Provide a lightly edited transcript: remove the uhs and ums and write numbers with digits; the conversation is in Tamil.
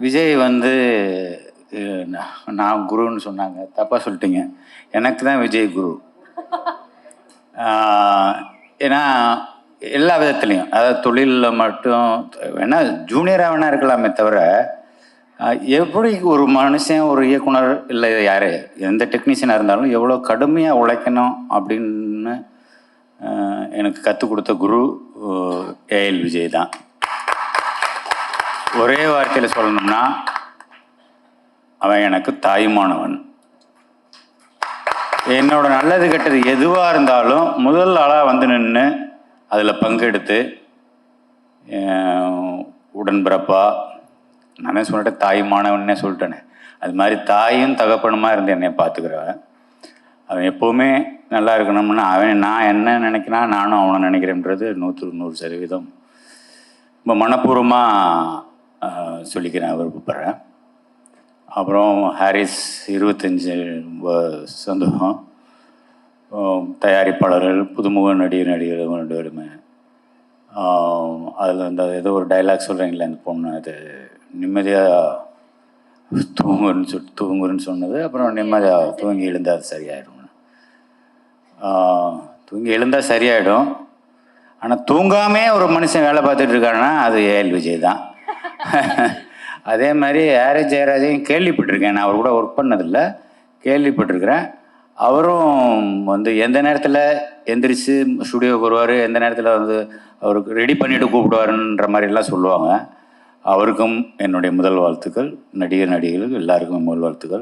விஜய் வந்து நான் குருன்னு சொன்னாங்க, தப்பாக சொல்லிட்டீங்க. எனக்கு தான் விஜய் குரு. ஏன்னா எல்லா விதத்துலேயும், அதாவது தொழிலில் மட்டும் வேணா ஜூனியராக வேணா இருக்கலாமே தவிர, எப்படி ஒரு மனுஷன் ஒரு இயக்குனர் இல்லை யார் எந்த டெக்னீஷியனாக இருந்தாலும் எவ்வளோ கடுமையாக உழைக்கணும் அப்படின்னு எனக்கு கற்றுக் கொடுத்த குரு ஏஎல் விஜய் தான். ஒரே வார்த்தையில் சொல்லணும்னா அவன் எனக்கு தாயுமானவன். என்னோட நல்லது கெட்டது எதுவாக இருந்தாலும் முதல் ஆளாக வந்து நின்று அதில் பங்கெடுத்து உடன்பிறப்பா, நானே சொல்லிட்டேன் தாயுமானவன்னே சொல்லிட்டேனே, அது மாதிரி தாயும் தகப்பனுமா இருந்து என்னை பார்த்துக்கிறவன். அவன் எப்போவுமே நல்லா இருக்கணும்னா நான் என்ன நினைக்கிறேன் நானும் அவனை நினைக்கிறேன்றது 100% ரொம்ப மனப்பூர்வமாக சொல்லிக்கிறேன், விருப்பப்படுறேன். அப்புறம் ஹாரிஸ் 25 சந்தோஷம். தயாரிப்பாளர்கள், புதுமுக நடிகர்கள் 2 பேருமே. அதில் அந்த ஏதோ ஒரு டைலாக் சொல்கிறீங்களே, அந்த பொண்ணு அது நிம்மதியாக தூங்குன்னு சொன்னது, அப்புறம் நிம்மதியாக தூங்கி எழுந்தால் அது சரியாயிடும். தூங்கி எழுந்தால் சரியாயிடும். ஆனால் தூங்காமே ஒரு மனுஷன் வேலை பார்த்துட்டு இருக்காருன்னா அது ஏஎல் விஜய் தான். அதே மாதிரி ஆர்எஸ் ஜெயராஜையும் கேள்விப்பட்டிருக்கேன். நான் அவர் கூட ஒர்க் பண்ணதில்லை, கேள்விப்பட்டிருக்கிறேன். அவரும் வந்து எந்த நேரத்தில் எந்திரிச்சு ஸ்டுடியோவுக்கு வருவார், எந்த நேரத்தில் வந்து அவருக்கு ரெடி பண்ணிவிட்டு கூப்பிடுவாருன்ற மாதிரிலாம் சொல்லுவாங்க. அவருக்கும் என்னுடைய முதல் வாழ்த்துக்கள். நடிகர்களுக்கு எல்லாருக்கும் முதல் வாழ்த்துக்கள்.